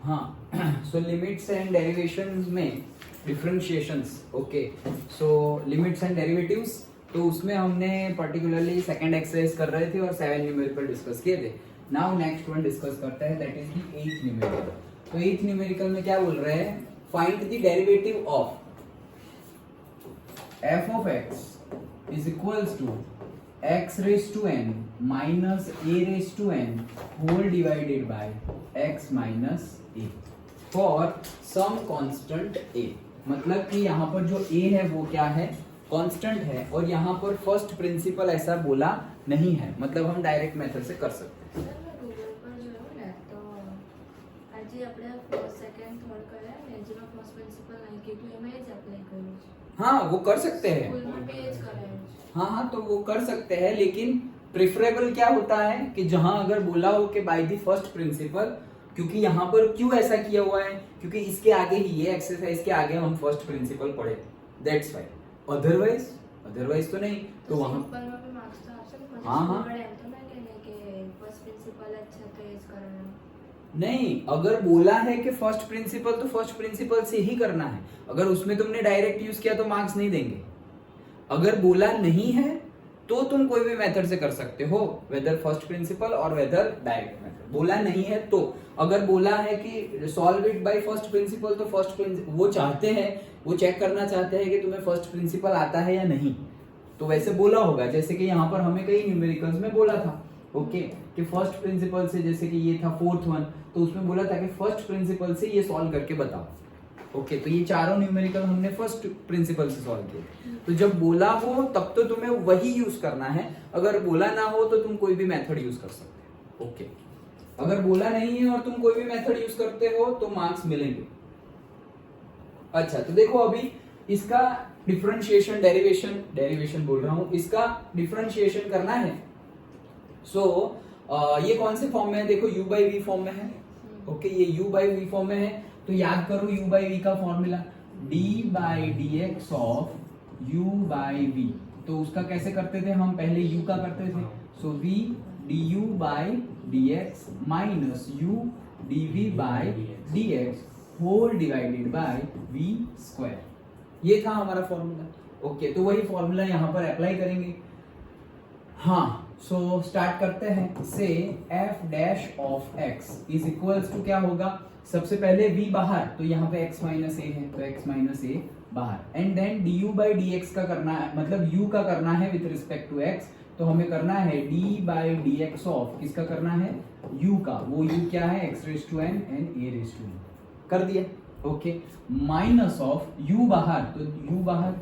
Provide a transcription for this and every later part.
हाँ, सो limits and derivations में differentiations, okay, so limits and derivatives, तो उसमें हमने पर्टिकुलरली सेकंड एक्सरसाइज कर रहे थे और 7 न्यूमेरिकल डिस्कस किए थे। नाउ नेक्स्ट वन डिस्कस करते हैं, that is the 8th numerical. तो 8th न्यूमेरिकल में क्या बोल रहे हैं, find the derivative of f of x is equals to x raised to n minus a raised to n whole divided by x minus a for some constant a। मतलब कि यहाँ पर जो a है वो क्या है, कांस्टेंट है, और यहाँ पर फर्स्ट प्रिंसिपल ऐसा बोला नहीं है, मतलब हम डायरेक्ट मेथड से कर सकते हैं। हाँ, वो कर सकते हैं, हाँ, तो वो कर सकते हैं, लेकिन प्रेफरेबल क्या होता है कि जहां अगर बोला हो कि बाय द फर्स्ट प्रिंसिपल, क्योंकि यहाँ पर क्यों ऐसा किया हुआ है, क्योंकि इसके आगे ही ये एक्सरसाइज के आगे हम फर्स्ट प्रिंसिपल पढ़े, दैट्स व्हाई। अदरवाइज तो नहीं, तो वहां हाँ नहीं, अगर बोला है कि फर्स्ट प्रिंसिपल तो फर्स्ट प्रिंसिपल से ही करना है। अगर उसमें तुमने डायरेक्ट यूज किया तो मार्क्स नहीं देंगे। अगर बोला नहीं है तो तुम कोई भी मेथड से कर सकते हो, वेदर फर्स्ट प्रिंसिपल और वेदर डायरेक्ट मेथड। बोला नहीं है तो, अगर बोला है कि solve it by first principle, तो फर्स्ट प्रिंसिपल वो चाहते हैं, वो चेक करना चाहते हैं कि तुम्हें फर्स्ट प्रिंसिपल आता है या नहीं, तो वैसे बोला होगा। जैसे कि यहाँ पर हमें कई न्यूमेरिकल्स में बोला था, ओके, कि फर्स्ट प्रिंसिपल से, जैसे कि ये था 4th वन, तो उसमें बोला था कि फर्स्ट प्रिंसिपल से ये सॉल्व करके बताओ, ओके। तो ये चारों न्यूमेरिकल हमने फर्स्ट प्रिंसिपल से सॉल्व किए। तो जब बोला हो तब तो तुम्हें वही यूज करना है, अगर बोला ना हो तो तुम कोई भी मेथड यूज कर सकते हो, ओके। अगर बोला नहीं है और तुम कोई भी मेथड यूज करते हो तो मार्क्स मिलेंगे। अच्छा, तो देखो अभी इसका डिफरेंशिएशन, डेरिवेशन बोल रहा हूं, इसका डिफरेंशिएशन करना है। सो ये कौन से फॉर्म में है, देखो u बाई वी फॉर्म में है, ओके, ये u बाई वी फॉर्म में है। तो याद करो u बाई वी का formula, d by d x of u by v। तो उसका कैसे करते थे हम, पहले u का करते थे, so v du by d x minus u dv by d x whole divided by v square. ये था हमारा फॉर्मूला, ओके। तो वही फॉर्मूला यहाँ पर अप्लाई करेंगे। हाँ, सो स्टार्ट करते हैं से f dash of x is equals to क्या होगा, सबसे पहले v बाहर, तो यहाँ पे x माइनस ए है, तो x माइनस ए बाहर, and then du by d x का करना है, मतलब u का करना है विथ रिस्पेक्ट टू x। तो हमें करना है d by d x of, किसका करना है, u का, वो u क्या है, x raise to n and a raise to n, कर दिया, ओके। माइनस ऑफ u बाहर, तो u बाहर,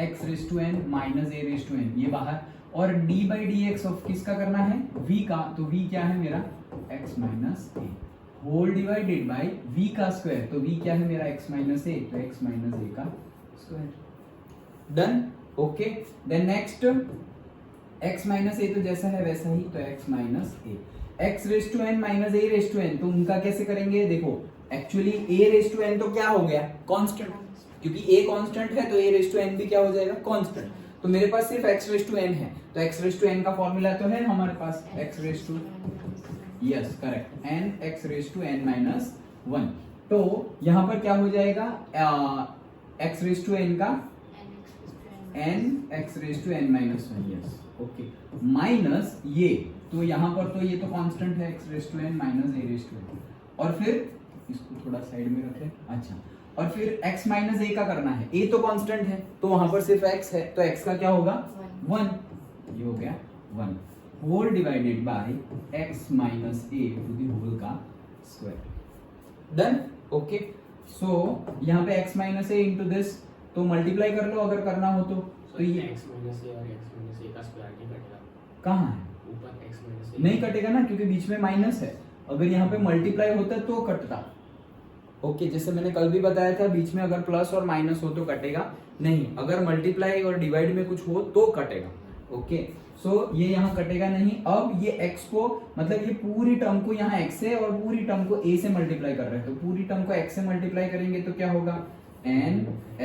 x raise to n minus a raise to n, ये बाहर, और d by d x of किसका करना है, v का, तो v क्या है मेरा, x minus a whole divided by v का स्क्वायर, तो v क्या है मेरा, x माइनस a, तो x माइनस a का square, done, okay. Then next x minus a तो जैसा है वैसा ही, तो x minus a, x raise to n minus a raise to n, तो उनका कैसे करेंगे, देखो actually a raise to n तो क्या हो गया, कांस्टेंट, क्योंकि a कांस्टेंट है तो a रेज टू n भी क्या हो जाएगा, कांस्टेंट। तो मेरे पास सिर्फ x रेज टू n है, तो x रेज टू n का फॉर्मूला तो है हमारे पास, x raise to, yes correct, n x raise to n minus 1। तो यहाँ पर क्या हो जाएगा, x रेज टू n का n x raise to n minus 1, yes, okay, minus ये, तो यहाँ पर तो ये तो कांस्टेंट है, x raise to n minus a raise to n, और फिर इसको थोड़ा साइड में रखें, अच्छा, और फिर x माइनस a का करना है, a तो कांस्टेंट है, तो वहां पर सिर्फ x है, तो x का क्या होगा, 1, ये हो गया 1 whole divided by x minus a to the whole का स्क्वायर, डन, ओके। सो यहाँ पे x minus a into this, तो मल्टीप्लाई कर लो अगर करना हो तो ये x माइनस a और x माइनस a का स्क्वायर नहीं कटेगा, कहाँ है, ऊपर x माइनस a नहीं कटेगा ना, क्योंकि बीच में माइनस है। अगर यहाँ पे मल्टीप्लाई होता तो कटता, ओके, जैसे मैंने कल भी बताया था, बीच में अगर प्लस और माइनस हो तो कटेगा नहीं, अगर मल्टीप्लाई और डिवाइड में कुछ हो तो कटेगा, ओके। सो ये यहाँ कटेगा नहीं। अब ये x को, मतलब ये पूरी टर्म को यहाँ x से और पूरी टर्म को a से मल्टीप्लाई कर रहे हैं, तो पूरी टर्म को x से मल्टीप्लाई करेंगे तो क्या होगा, n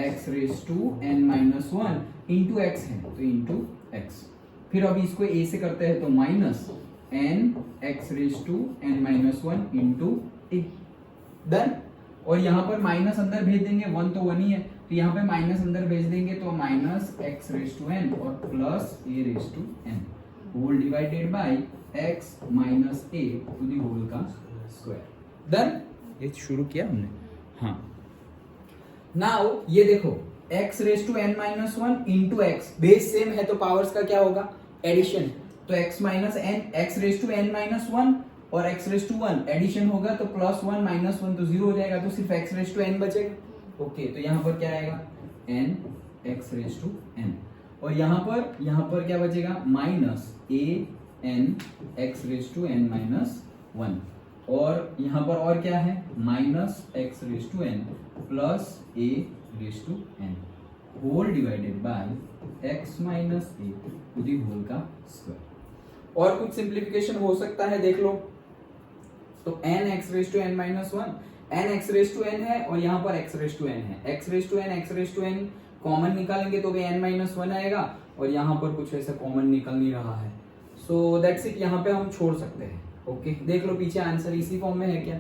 x raise to n minus 1 into x है, तो इंटू x। फिर अभी इसको a से करते हैं तो minus n x raise to n minus 1 into a, done. और यहाँ पर माइनस अंदर भेज देंगे, 1 तो 1 ही है, तो यहाँ पे माइनस अंदर भेज देंगे तो minus X raise to N और plus A raise to N whole divided by X minus A to the whole का स्क्वायर। डन, ये शुरू किया हमने। हाँ, नाउ ये देखो x raise to n minus 1 into X, base same है तो पावर्स का क्या होगा, एडिशन। तो x minus n, x raise to n minus 1 और x रेज टू 1 एडिशन होगा तो प्लस 1 माइनस 1 तो 0 हो जाएगा, तो सिर्फ x रेज टू n बचेगा। ओके, तो यहाँ पर क्या आएगा n x raise to n और यहाँ पर क्या बचेगा minus a n x raise to n minus 1 और यहाँ पर और क्या है minus x raise to n plus a raise to n whole divided by x minus a to the whole का स्क्वायर। और कुछ सिंप्लीफिकेशन हो सकता है, देख लो। तो n x raise to n minus 1, n x raise to n है और यहाँ पर x रेज टू n है, x raise to n common निकालेंगे तो भी n माइनस 1 आएगा और यहाँ पर कुछ ऐसा कॉमन निकल नहीं रहा है, सो दैट्स इट। यहाँ पे हम छोड़ सकते हैं। ओके, देख लो पीछे आंसर इसी फॉर्म में है क्या,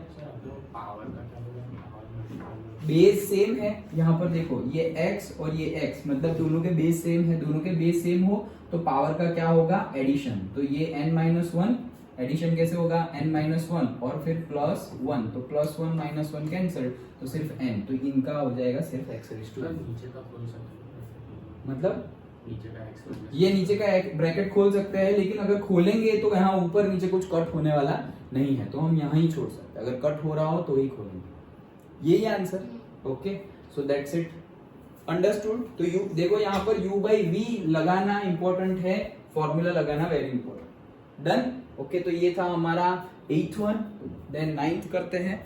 पावर का क्या होगा, पावर बेस सेम है। यहाँ पर देखो ये x और ये x मतलब दोनों के बेस सेम है, दोनों के बेस सेम हो तो पावर का क्या होगा एडिशन। तो ये n माइनस 1 एडिशन कैसे होगा n माइनस 1 और फिर प्लस 1 तो प्लस 1 माइनस 1 कैंसिल तो सिर्फ n, तो इनका हो जाएगा सिर्फ x रेज टू n। नीचे का खोल सकते हैं, मतलब नीचे का x ये नीचे का एक ब्रैकेट खोल सकते हैं, लेकिन अगर खोलेंगे तो यहाँ ऊपर नीचे कुछ कट होने वाला नहीं है, तो हम यहाँ ही छोड़ सकते हैं। अगर कट हो रहा हो तो ही खोलेंगे, यही answer. Okay, so that's it, understood. तो यू देखो यहाँ पर u बाई v लगाना इंपॉर्टेंट है, फॉर्मूला लगाना वेरी इंपॉर्टेंट। डन। ओके, तो ये था हमारा 8th वन। देन 9th करते हैं।